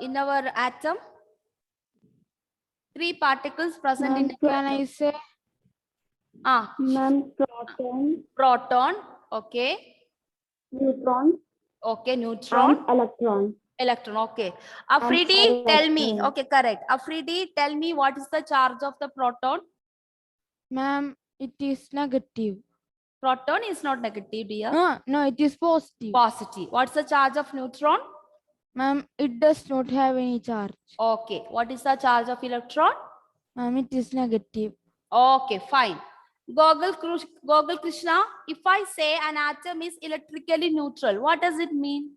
in our atom? 3 particles present in Ma'am, can I say? Ma'am, proton, proton, okay, neutron, okay, neutron, and electron. electron, okay. And Afridi, tell me, electron. okay, correct. Afridi, tell me what is the charge of the proton? Ma'am, it is negative. Proton is not negative, dear. No, it is positive. Positive. What's the charge of neutron? Ma'am, it does not have any charge. Okay. What is the charge of electron? Ma'am, it is negative. Okay, fine. Gogol Krishna, if I say an atom is electrically neutral, what does it mean?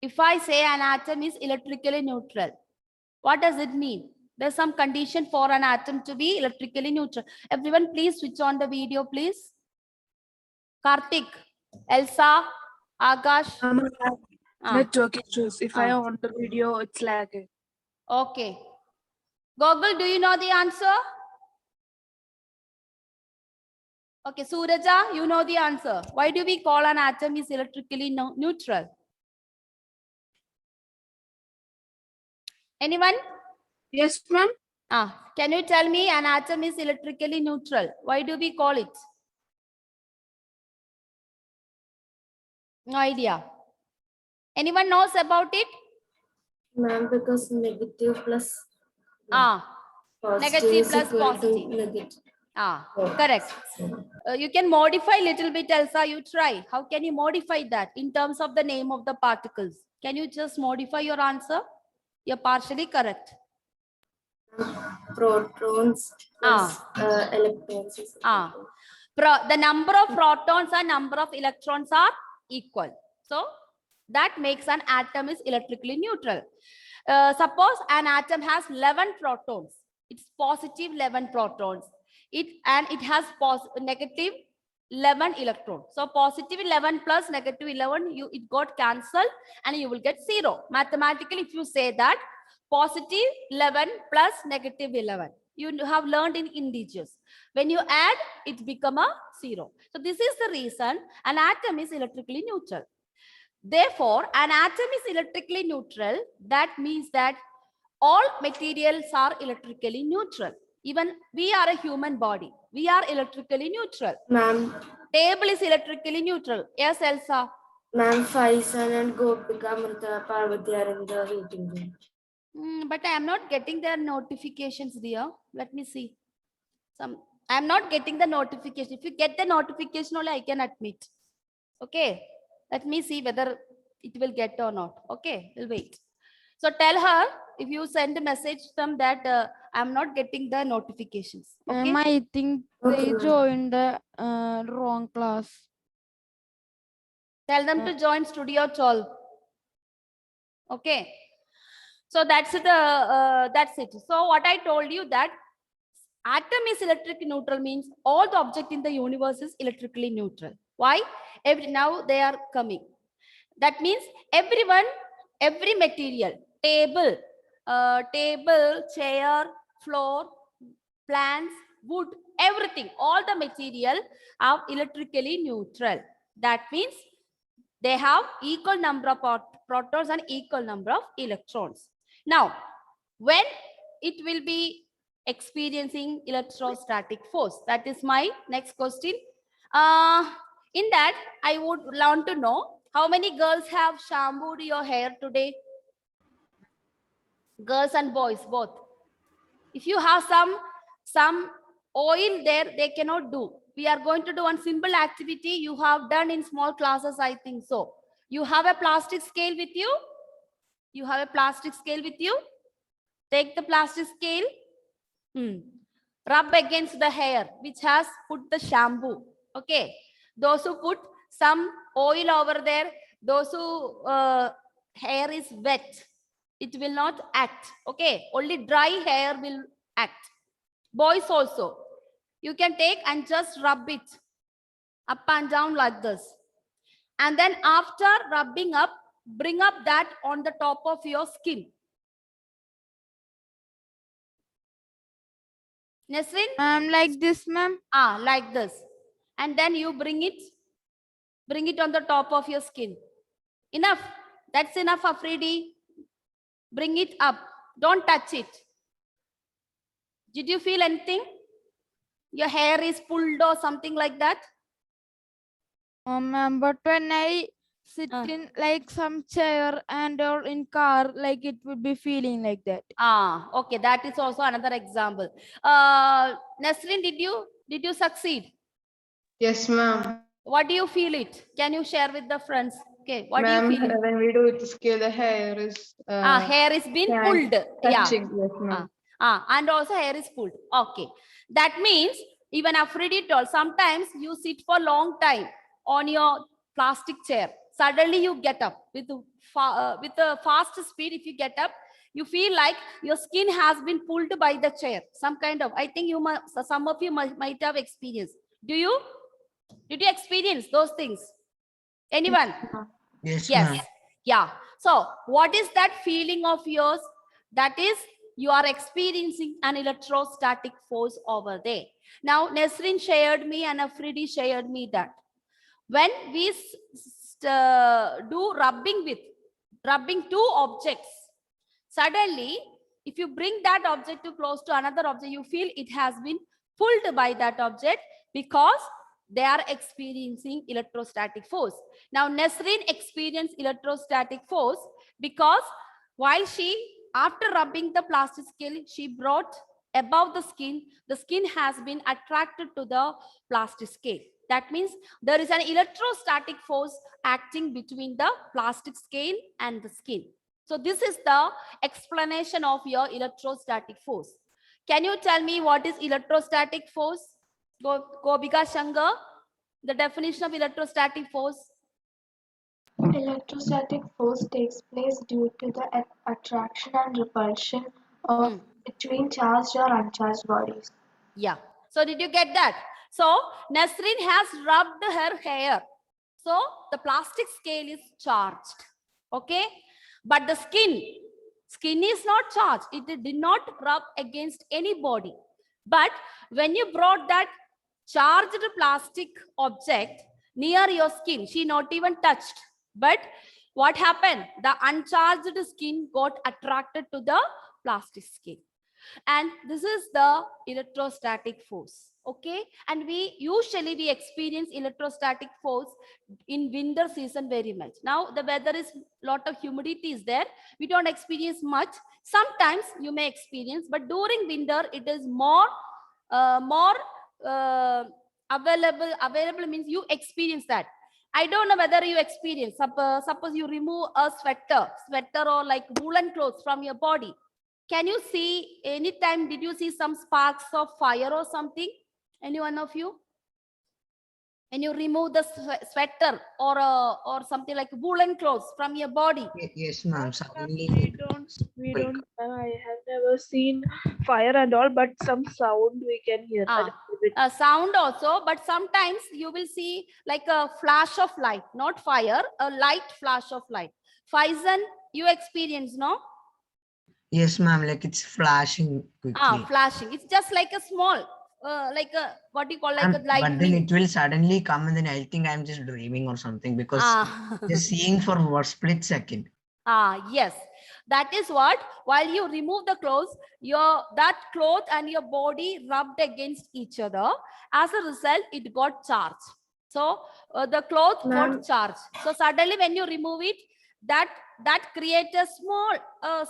If I say an atom is electrically neutral, what does it mean? There's some condition for an atom to be electrically neutral. Everyone, please switch on the video, please. Karthik, Elsa, Akash. Network issues. If I on the video, it's lagging. Okay. Gogol, do you know the answer? Okay, Suraja, you know the answer. Why do we call an atom is electrically neutral? Anyone? Yes, ma'am. Can you tell me an atom is electrically neutral? Why do we call it? No idea. Anyone knows about it? Ma'am, because negative plus Negative is plus equal to positive. negative. Correct. You can modify a little bit, Elsa. You try. How can you modify that in terms of the name of the particles? Can you just modify your answer? You're partially correct. Protons plus electrons. Is The number of protons and number of electrons are equal. So that makes an atom is electrically neutral. Suppose an atom has 11 protons. It's positive 11 protons. It has negative 11 electrons. So positive 11 plus negative 11, it got cancelled and you will get 0. Mathematically, if you say that positive 11 plus negative 11, you have learned in integers. When you add, it become a 0. So this is the reason an atom is electrically neutral. Therefore, an atom is electrically neutral. That means that all materials are electrically neutral. Even we are a human body. We are electrically neutral. Ma'am. Table is electrically neutral. Yes, Elsa. Ma'am, Faisal and Gopika Amrita Parvati are in the waiting room. But I am not getting their notifications, dear. Let me see. I am not getting the notification. If you get the notification only, I can admit. Okay. Let me see whether it will get or not. Okay, we'll wait. So tell her if you send a message to them that I'm not getting the notifications. Okay. I think they joined the wrong class. Tell them to join Studio 12. Okay. So that's it. That's it. So what I told you that atom is electrically neutral means all the object in the universe is electrically neutral. Why? Now they are coming. That means everyone, every material, table, chair, floor, plants, wood, everything, all the material are electrically neutral. That means they have equal number of protons and equal number of electrons. Now, when it will be experiencing electrostatic force? That is my next question. In that, I would want to know how many girls have shampooed your hair today? Girls and boys, both. If you have some oil there, they cannot do. We are going to do one simple activity you have done in small classes, I think so. You have a plastic scale with you? You have a plastic scale with you? Take the plastic scale. Rub against the hair, which has put the shampoo. Okay. Those who put some oil over there, those who hair is wet, it will not act. Okay. Only dry hair will act. Boys also. You can take and just rub it up and down like this. And then after rubbing up, bring up that on the top of your skin. Nesrin? Like this, ma'am. Like this. And then you bring it on the top of your skin. Enough. That's enough, Afridi. Bring it up. Don't touch it. Did you feel anything? Your hair is pulled or something like that? Ma'am, but when I sit Ah. in like some chair and or in car, like it would be feeling like that. Okay. That is also another example. Nasrin, did you succeed? Yes, ma'am. What do you feel it? Can you share with the friends? Okay. What do you Ma'am, feel it? when we do it scale, the hair is Hair is been can- pulled. Yeah. touching. Yes, ma'am. And also hair is pulled. Okay. That means even Afridi told sometimes you sit for long time on your plastic chair. Suddenly you get up with a fast speed. If you get up, you feel like your skin has been pulled by the chair. Some kind of, I think you must, some of you might have experienced. Did you experience those things? Anyone? Yes, Yes. ma'am. Yeah. So what is that feeling of yours? That is, you are experiencing an electrostatic force over there. Now, Nesrin shared me and Afridi shared me that when we do rubbing two objects, suddenly, if you bring that object too close to another object, you feel it has been pulled by that object because they are experiencing electrostatic force. Now, Nesrin experienced electrostatic force because while after rubbing the plastic scale, she brought above the skin has been attracted to the plastic scale. That means there is an electrostatic force acting between the plastic scale and the skin. So this is the explanation of your electrostatic force. Can you tell me what is electrostatic force? Gobika Shankar, the definition of electrostatic force. Electrostatic force takes place due to the attraction and repulsion of between charged or uncharged bodies. Yeah. So did you get that? So Nasrin has rubbed her hair. So the plastic scale is charged. Okay. But the skin is not charged. It did not rub against any body. But when you brought that charged plastic object near your skin, she not even touched. But what happened? The uncharged skin got attracted to the plastic skin. And this is the electrostatic force. Okay. And we experience electrostatic force in winter season very much. Now the weather is lot of humidity is there. We don't experience much. Sometimes you may experience, but during winter it is more available means you experience that. I don't know whether you experience. Suppose you remove a sweater or like woolen clothes from your body. Can you see anytime? Did you see some sparks of fire or something? Any one of you? When you remove the sweater or something like woolen clothes from your body. Yes, ma'am. Suddenly, We don't. I have never seen fire and all, but some sound we can hear. a little bit. Sound also, but sometimes you will see like a flash of light, not fire, a light flash of light. Faizan, you experience, no? yes, ma'am. Like it's flashing quickly. Flashing. It's just like a small, like a what do you call, like a But then lightning. it will suddenly come, and then I think I'm just dreaming or something because just seeing for a split second. Yes. That is what, while you remove the clothes, that cloth and your body rubbed against each other. As a result, it got charged. So the cloth got charged. So suddenly when you remove it, that creates a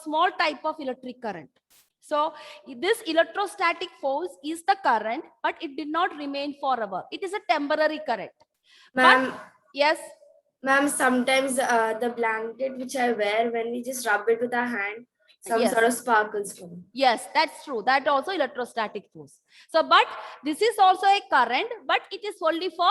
small type of electric current. So this electrostatic force is the current, but it did not remain forever. It is a temporary current. Ma'am, Yes. ma'am, sometimes the blanket which I wear, when we just rub it with our hand, some Yes. sort of sparkles from it. Yes, that's true. That also electrostatic force. So, but this is also a current, but it is only for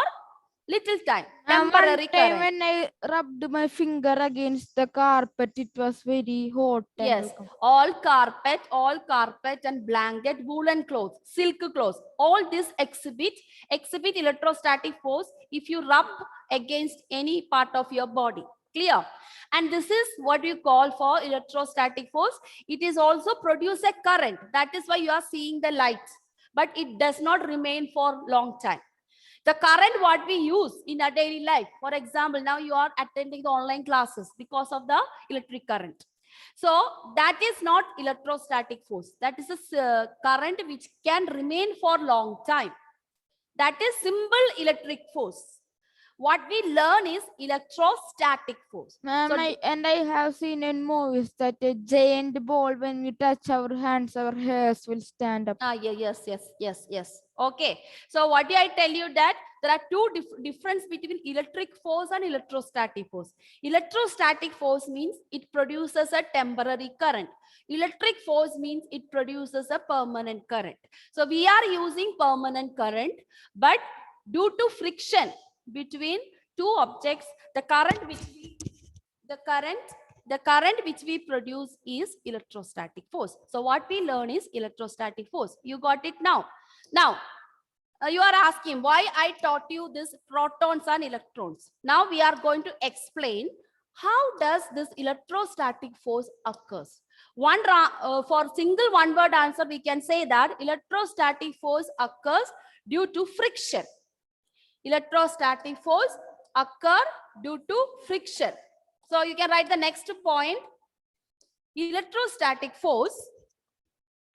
little time, temporary One time current. when I rubbed my finger against the carpet, it was very hot. and Yes, all carpet and blanket, woolen clothes, silk clothes, all this exhibit electrostatic force if you rub against any part of your body. Clear? And this is what you call for electrostatic force. It is also produce a current. That is why you are seeing the light, but it does not remain for long time. The current what we use in our daily life. For example, now you are attending the online classes because of the electric current. So that is not electrostatic force. That is a current which can remain for long time. That is simple electric force. What we learn is electrostatic force. Ma'am, So- I have seen in movies that a giant ball, when we touch our hands, our hairs will stand up. Yes. Okay. So what do I tell you that there are two difference between electric force and electrostatic force. Electrostatic force means it produces a temporary current. Electric force means it produces a permanent current. So we are using permanent current, but due to friction between two objects, the current which we produce is electrostatic force. So what we learn is electrostatic force. You got it now? Now, you are asking why I taught you this protons and electrons. Now we are going to explain how does this electrostatic force occurs. For single one word answer, we can say that electrostatic force occurs due to friction. Electrostatic force occur due to friction. So you can write the next point. Electrostatic force,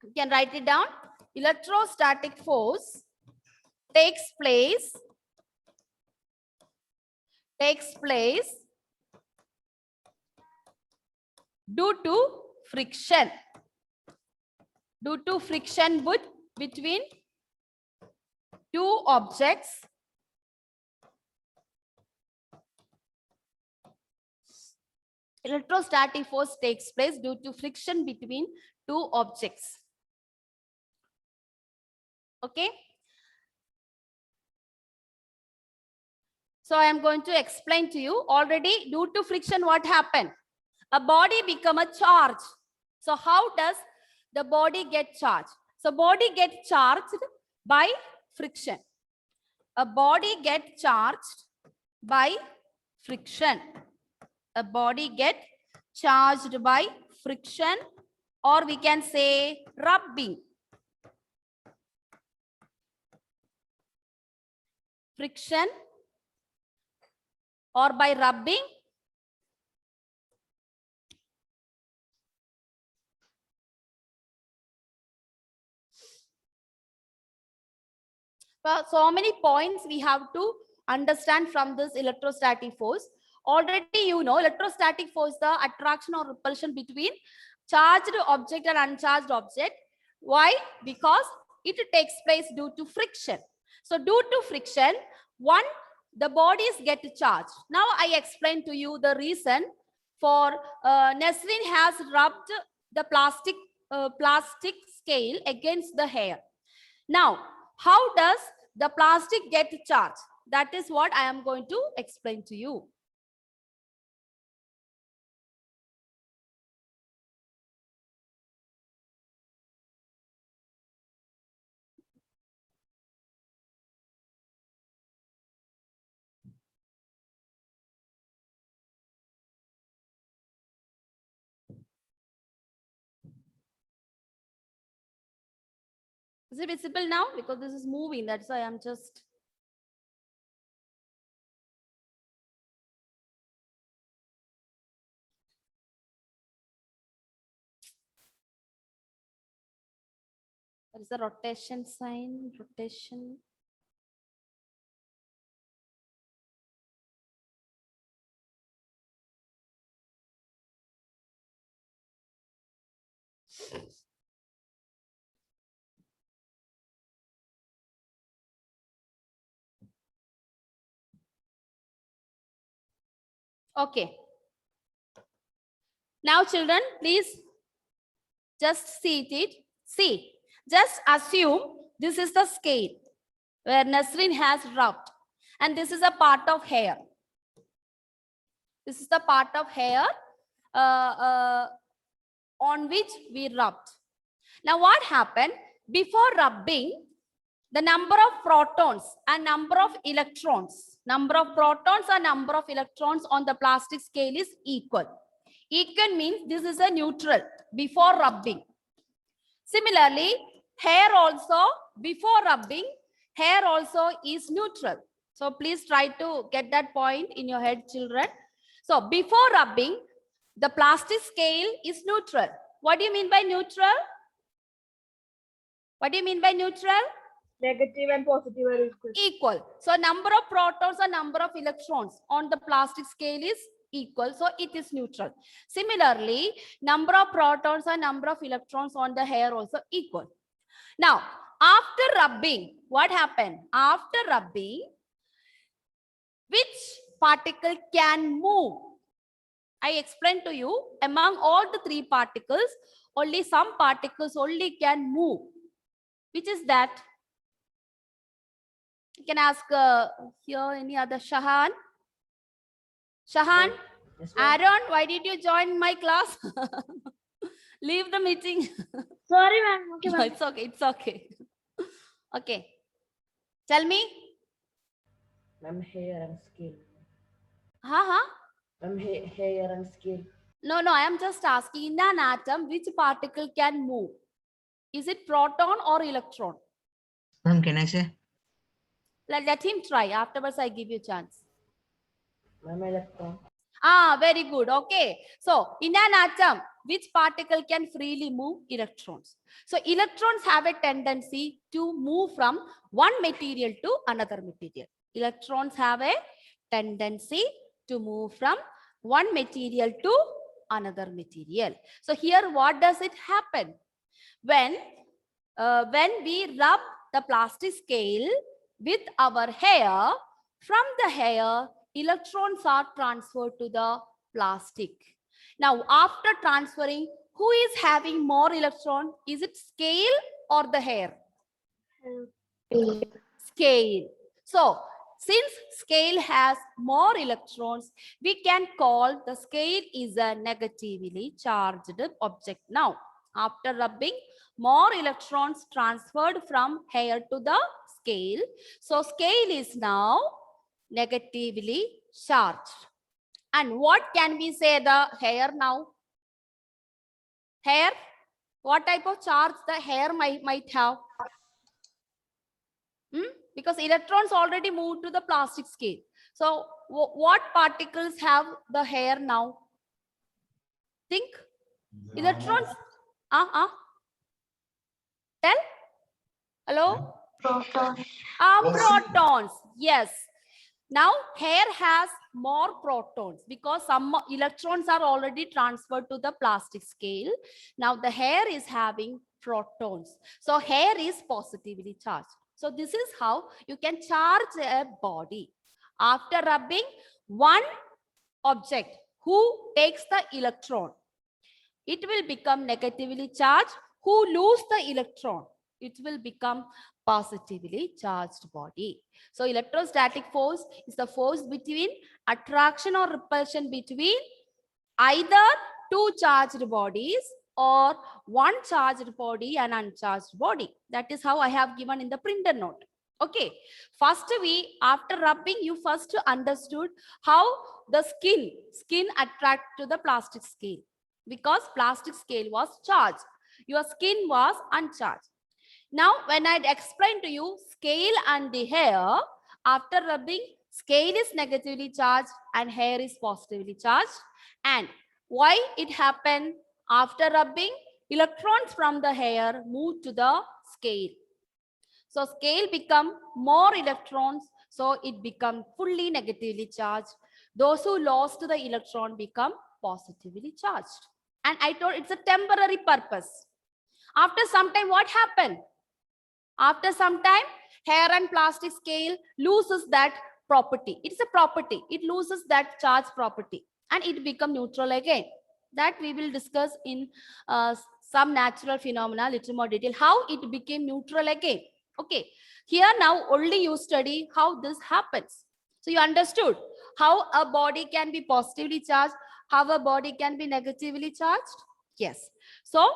you can write it down. Electrostatic force takes place due to friction. Due to friction between two objects. Electrostatic force takes place due to friction between two objects. Okay. So I am going to explain to you. Already due to friction, what happened? A body become a charge. So how does the body get charged? So body get charged by friction. A body get charged by friction. A body get charged by friction, or we can say rubbing. Friction or by rubbing. Well, so many points we have to understand from this electrostatic force. Already you know electrostatic force, the attraction or repulsion between charged object and uncharged object. Why? Because it takes place due to friction. So due to friction, the bodies get charged. Now I explain to you the reason for Nesreen has rubbed the plastic scale against the hair. Now, how does the plastic get charged? That is what I am going to explain to you. Is it visible now? Because this is moving, that's why I'm just... What is the rotation sign? Rotation. Okay. Now children, please just see it. See, just assume this is the scale where Nesreen has rubbed, and this is a part of hair. This is the part of hair on which we rubbed. Now what happened? Before rubbing, the number of protons and number of electrons on the plastic scale is equal. Equal means this is a neutral before rubbing. Similarly, hair also before rubbing, hair also is neutral. So please try to get that point in your head, children. So before rubbing, the plastic scale is neutral. What do you mean by neutral? What do you mean by neutral? Negative and positive are equal. Equal. So number of protons or number of electrons on the plastic scale is equal. So it is neutral. Similarly, number of protons or number of electrons on the hair also equal. Now, after rubbing, what happened? After rubbing, which particle can move? I explained to you, among all the three particles, only some particles only can move. Which is that? You can ask here any other. Shahan? Shahan? Aaron, why did you join my class? Leave the meeting. Sorry, ma'am. Okay, No, it's okay. It's okay. Okay. Tell me. Ma'am, hair and skin. Huh? Ma'am, hair and skin. No, I am just asking, in an atom, which particle can move? Is it proton or electron? Ma'am, can I say? Let him try. Afterwards, I give you chance. Ma'am, electron. Very good. Okay. So in an atom, which particle can freely move? Electrons. So electrons have a tendency to move from one material to another material. Electrons have a tendency to move from one material to another material. So here, what does it happen? When we rub the plastic scale with our hair, from the hair, electrons are transferred to the plastic. Now, after transferring, who is having more electron? Is it scale or the hair? Scale. So, since scale has more electrons, we can call the scale is a negatively charged object. Now, after rubbing, more electrons transferred from hair to the scale. So, scale is now negatively charged. And what can we say the hair now? Hair? What type of charge the hair might have? Because electrons already moved to the plastic scale. So what particles have the hair now? Think. Electrons. Tell. Hello? Proton. Protons. Yes. Now hair has more protons because some electrons are already transferred to the plastic scale. Now the hair is having protons. So hair is positively charged. So this is how you can charge a body. After rubbing one object who takes the electron, it will become negatively charged. Who lose the electron, it will become positively charged body. So electrostatic force is the force between attraction or repulsion between either two charged bodies or one charged body and uncharged body. That is how I have given in the printed note. Okay. First after rubbing, you first understood how the skin attract to the plastic scale because plastic scale was charged. Your skin was uncharged. Now, when I explained to you scale and the hair, after rubbing, scale is negatively charged and hair is positively charged. And why it happened? After rubbing, electrons from the hair move to the scale. So scale become more electrons, so it become fully negatively charged. Those who lost the electron become positively charged. And I told it's a temporary purpose. After some time, what happened? After some time, hair and plastic scale loses that property. It's a property. It loses that charge property and it become neutral again. That we will discuss in some natural phenomena, little more detail, how it became neutral again. Okay. Here now only you study how this happens. So you understood how a body can be positively charged, how a body can be negatively charged. Yes. So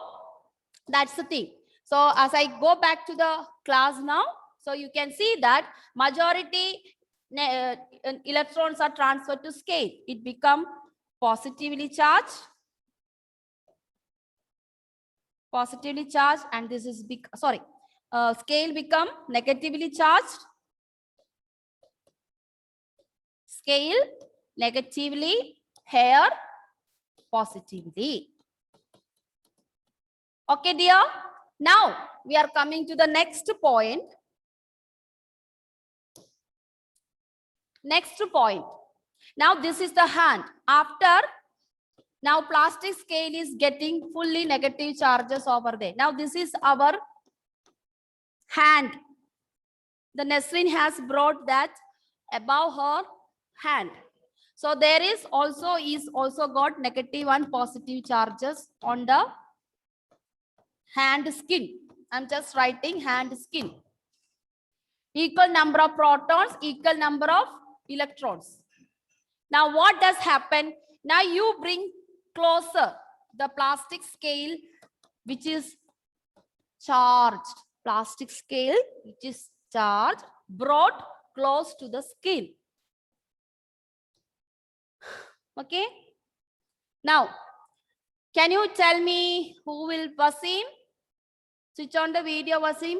that's the thing. So as I go back to the class now, so you can see that majority electrons are transferred to scale. It become positively charged. Positively charged, and this is big. Sorry, scale become negatively charged. Scale negatively, hair positively. Okay, dear. Now we are coming to the next point. Next point. Now this is the hand. After, now plastic scale is getting fully negative charges over there. Now this is our hand. The Nesrine has brought that above her hand. So there is also got negative and positive charges on the hand skin. I'm just writing hand skin. Equal number of protons, equal number of electrons. Now what does happen? Now you bring closer the plastic scale which is charged. Plastic scale which is charged, brought close to the skin. Okay. Now, can you tell me who will Wasim? Switch on the video, Wasim.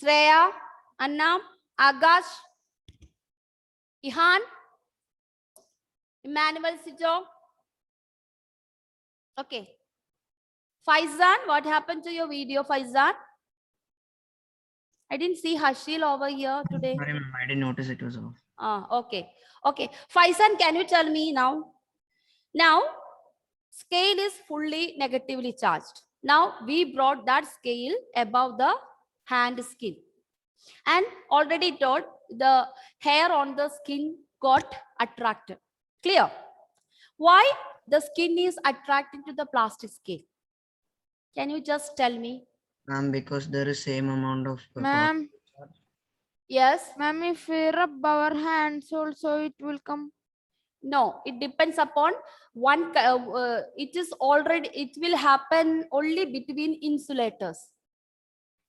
Shreya, Anna, Agash, Ihan, Emmanuel Sijo. Okay. Faizan, what happened to your video, Faizan? I didn't see Hashil over here today. Sorry, ma'am, I didn't notice it was off. Okay. Okay. Faizan, can you tell me now? Now, scale is fully negatively charged. Now, we brought that scale above the hand skin. And already told the hair on the skin got attracted. Clear? Why the skin is attracted to the plastic scale? Can you just tell me? Ma'am, because there is same amount of Ma'am, Yes. ma'am, if we rub our hands also, it will come. No, it depends upon one. It will happen only between insulators.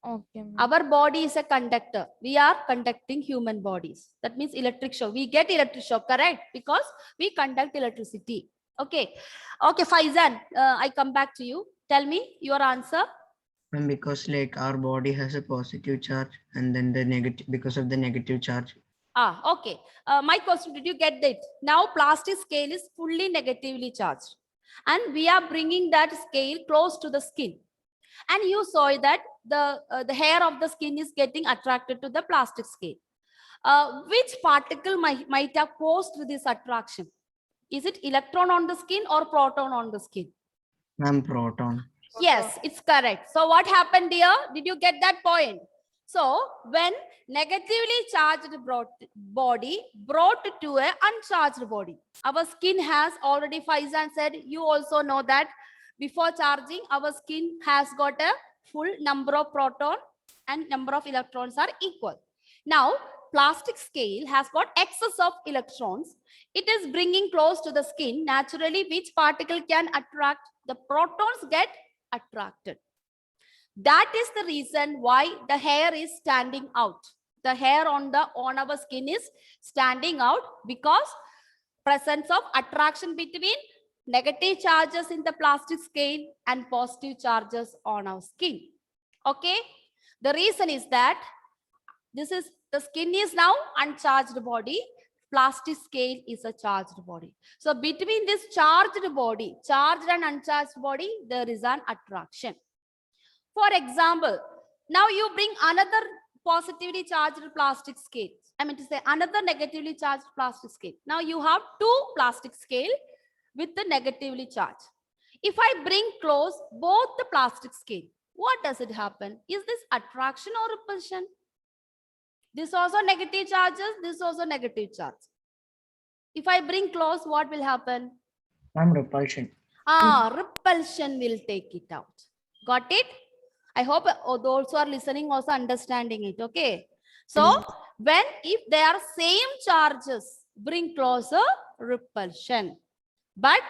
Okay, ma'am. Our body is a conductor. We are conducting human bodies. That means electric shock. We get electric shock, correct? Because we conduct electricity. Okay. Okay, Faizan, I come back to you. Tell me your answer. Ma'am, because like our body has a positive charge and then the negative, because of the negative charge. Okay. My question, did you get that? Now plastic scale is fully negatively charged. And we are bringing that scale close to the skin. And you saw that the hair of the skin is getting attracted to the plastic scale. Which particle might have caused this attraction? Is it electron on the skin or proton on the skin? Ma'am, proton. Yes, it's correct. So what happened here? Did you get that point? So when negatively charged body brought to an uncharged body, our skin has already, Faizan said, you also know that before charging, our skin has got a full number of proton and number of electrons are equal. Now, plastic scale has got excess of electrons. It is bringing close to the skin. Naturally, which particle can attract? The protons get attracted. That is the reason why the hair is standing out. The hair on our skin is standing out because presence of attraction between negative charges in the plastic scale and positive charges on our skin. Okay. The reason is that the skin is now uncharged body. Plastic scale is a charged body. So between this charged body, charged and uncharged body, there is an attraction. For example, now you bring another positively charged plastic scale. I mean to say another negatively charged plastic scale. Now you have two plastic scale with the negatively charged. If I bring close both the plastic scale, what does it happen? Is this attraction or repulsion? This also negative charges, this also negative charge. If I bring close, what will happen? Ma'am, repulsion. Repulsion will take it out. Got it? I hope those who are listening also understanding it. Okay. So if they are same charges, bring closer, repulsion. But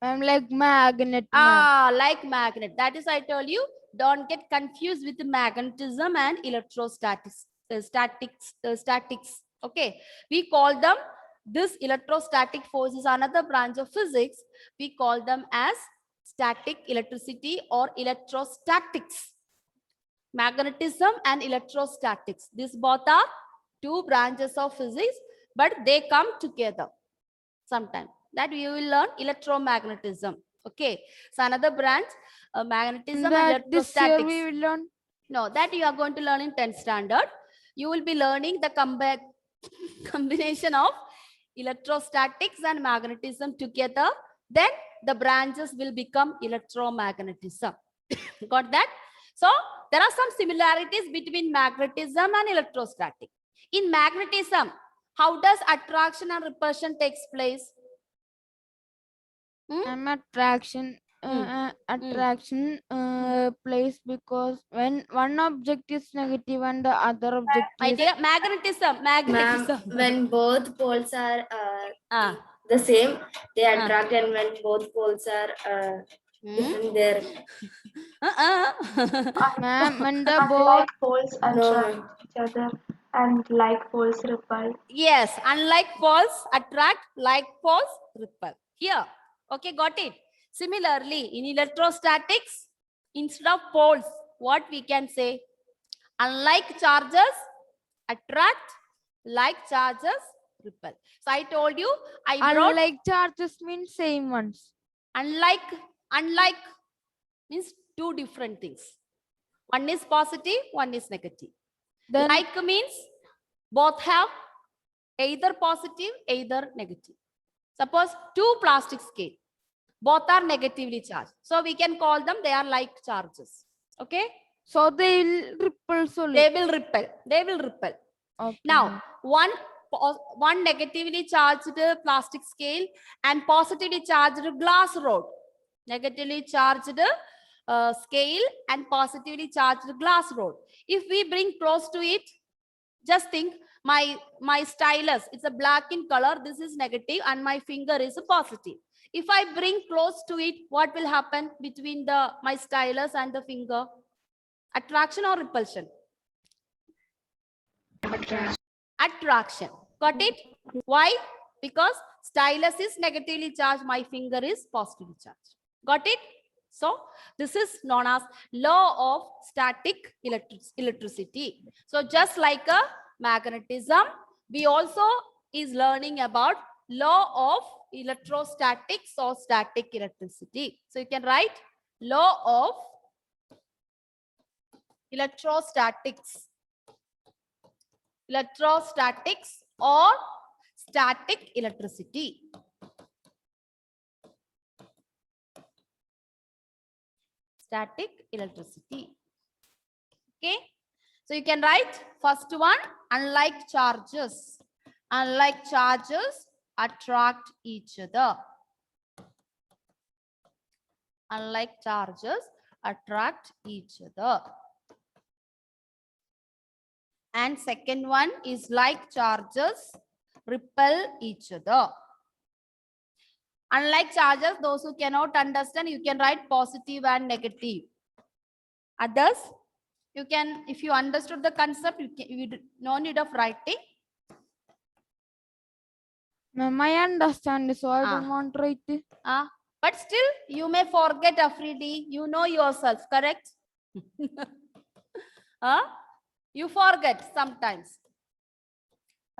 I'm like magnet. ma'am. like magnet. That is, I told you, don't get confused with magnetism and electrostatics. Statics. Okay. We call them, this electrostatic force is another branch of physics. We call them as static electricity or electrostatics. Magnetism and electrostatics. These both are two branches of physics, but they come together sometime. That we will learn electromagnetism. Okay. So another branch, magnetism and That this year electrostatics. we will learn. No, that you are going to learn in 10th standard. You will be learning the combination of electrostatics and magnetism together. Then the branches will become electromagnetism. Got that? So there are some similarities between magnetism and electrostatic. In magnetism, how does attraction and repulsion takes place? Attraction Hmm. attraction place because when one object is negative and the other object is Magnetism. Ma'am, Magnetism. when both poles are Ah. the same, they attract, and when both poles are different, they're ma'am, when the Unlike poles no, attract each other and like poles repel. Yes, unlike poles attract, like poles repel. Here, okay, got it. Similarly, in electrostatics, instead of poles, what we can say? Unlike charges attract, like charges repel. So I told you, I brought unlike charges means same ones. unlike means two different things. One is positive, one is negative. Then Like means both have either positive, either negative. Suppose two plastic scale, both are negatively charged. So we can call them, they are like charges. Okay? so they will repulse only. They will repel. They will repel. Okay. Now, one negatively charged plastic scale and positively charged glass rod. Negatively charged scale and positively charged glass rod. If we bring close to it, just think my stylus, it's a black in color. This is negative and my finger is a positive. If I bring close to it, what will happen between my stylus and the finger? Attraction or repulsion? Attraction. Got it? Why? Because stylus is negatively charged, my finger is positively charged. Got it? So this is known as law of static electricity. So just like a magnetism, we also is learning about law of electrostatics or static electricity. So you can write law of electrostatics or static electricity. Static electricity. Okay. So you can write first one, unlike charges. Unlike charges attract each other. Unlike charges attract each other. And second one is like charges repel each other. Unlike charges, those who cannot understand, you can write positive and negative. Others, you can, if you understood the concept, you no need of writing. Ma'am, I understand, so I don't want to write. But still, you may forget Afridi. You know yourself, correct? You forget sometimes.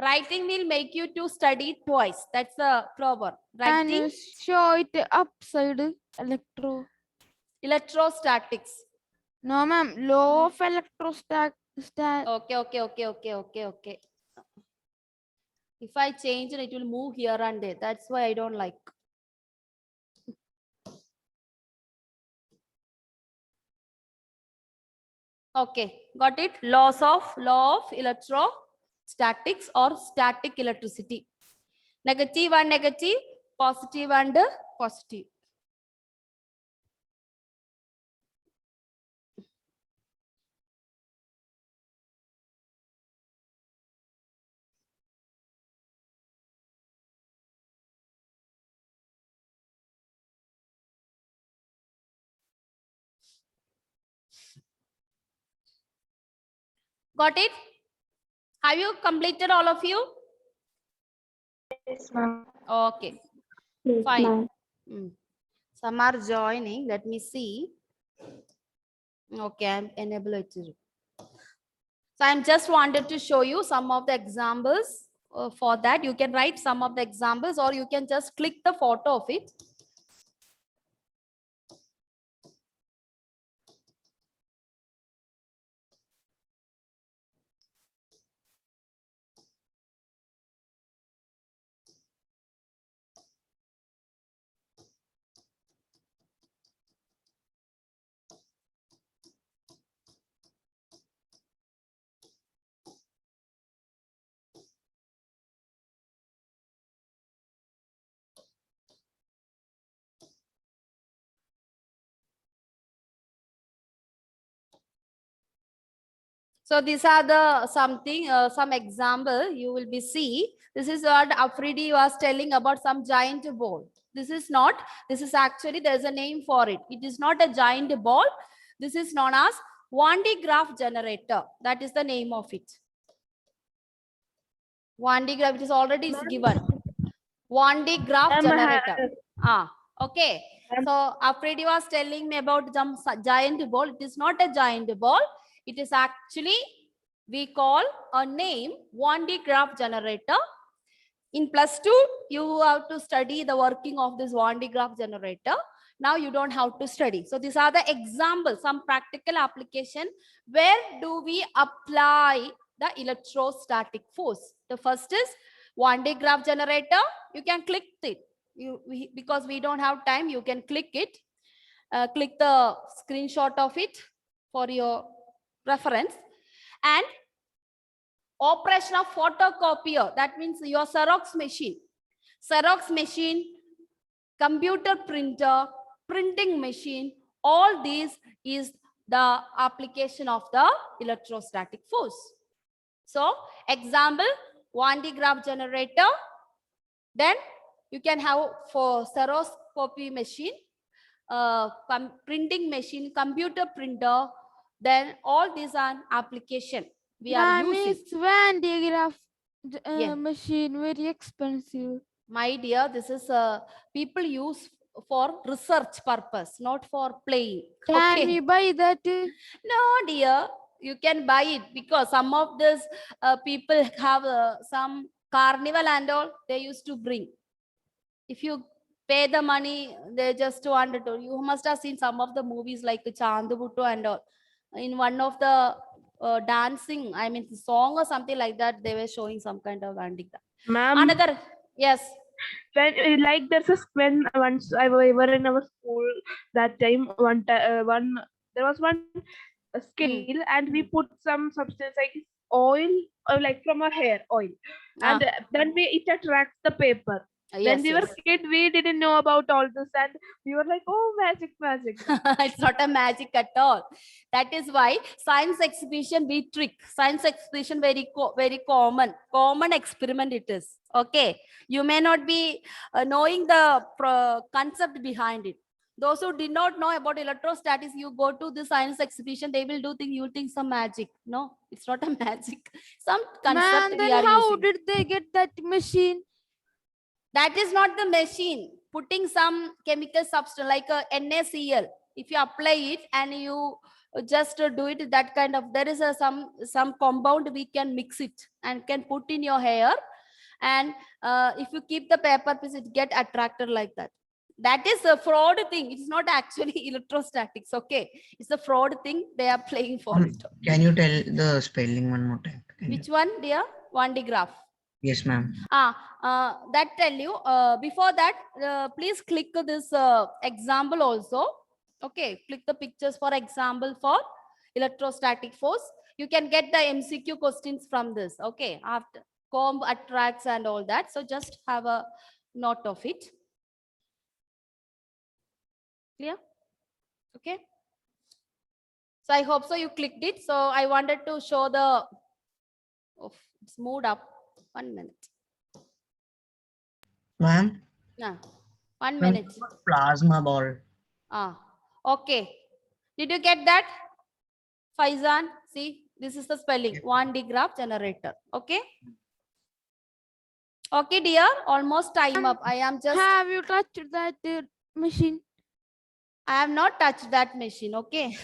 Writing will make you to study twice. That's a proverb. Can Writing, you show it upside electrostatics. No, ma'am. Law of electrostatics. Okay. If I change it, it will move here and there. That's why I don't like. Okay, got it? Law of electrostatics or static electricity. Negative and negative, positive and positive. Got it? Have you completed all of you? Yes, ma'am. Okay, Yes, fine. ma'am. Some are joining. Let me see. Okay, I'm enable it. So I'm just wanted to show you some of the examples. For that, you can write some of the examples, or you can just click the photo of it. So these are the some example you will be see. This is what Afridi was telling about some giant ball. This is not, this is actually, there's a name for it. It is not a giant ball. This is known as Van de Graaff generator. That is the name of it. Van de Graaff, it is already is given. Van de Graaff generator. Okay. So Afridi was telling me about some giant ball. It is not a giant ball. It is actually, we call a name Van de Graaff generator. In +2, you have to study the working of this Van de Graaff generator. Now you don't have to study. So these are the examples, some practical application. Where do we apply the electrostatic force? The first is Van de Graaff generator. You can click it. Because we don't have time, you can click it. Click the screenshot of it for your reference. And operation of photocopier, that means your Xerox machine, computer printer, printing machine, all these is the application of the electrostatic force. So example, Van de Graaff generator. Then you can have for Xeroscopy machine, printing machine, computer printer. Then all these are application we are using. Is Van de Graaff Yeah. machine very expensive? My dear, this is people use for research purpose, not for playing. Can we buy that? No, dear, you can buy it because some of these people have some carnival and all they used to bring. If you pay the money, they just want to. You must have seen some of the movies like Chandubuttu and all. In one of the dancing, I mean, song or something like that, they were showing some kind of handicap. Ma'am, Another, yes. when like there's a when once I were in our school that time there was one scale and we put some substance like oil or like from our hair oil and then it attracts the paper. Yes, When we were kid, we didn't know about all this, and we were like, "Oh, magic, magic!" It's not a magic at all. That is why science exhibition we trick. Science exhibition very common experiment it is. Okay, you may not be knowing the concept behind it. Those who did not know about electrostatics, you go to the science exhibition, they will do think you think some magic. No, it's not a magic. Some concept we then are how using. did they get that machine? That is not the machine. Putting some chemical substance like a NaCl. If you apply it and you just do it, that kind of, there is some compound we can mix it and can put in your hair. And if you keep the paper piece, it get attracted like that. That is a fraud thing. It's not actually electrostatics. Okay, it's a fraud thing they are playing for it. Can you tell the spelling one more time? Which one, dear? Van de Graaff. Yes, ma'am. That tell you. Before that, please click this example also. Okay, click the pictures for example for electrostatic force. You can get the MCQ questions from this. Okay, after comb attracts and all that. So just have a note of it. Clear? Okay. So I hope so you clicked it. So I wanted to show the, it's moved up. 1 minute. Ma'am? 1 minute. Plasma ball. Okay. Did you get that? Faizan, see, this is the spelling. Van de Graaff generator. Okay. Okay, dear. Almost time up. I am just. Have you touched that machine? I have not touched that machine. Okay.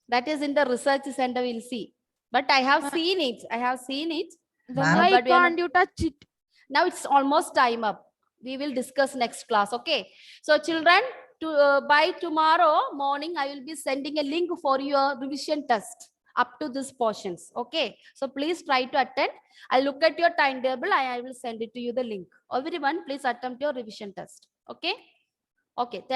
That is in the research center. We'll see. But I have seen it. I have seen it. Then Ma'am? why But we are can't you touch it? Now it's almost time up. We will discuss next class. Okay. So children, by tomorrow morning, I will be sending a link for your revision test up to these portions. Okay. So please try to attend. I'll look at your timetable. I will send it to you the link. Everyone, please attempt your revision test. Okay. Okay. Thank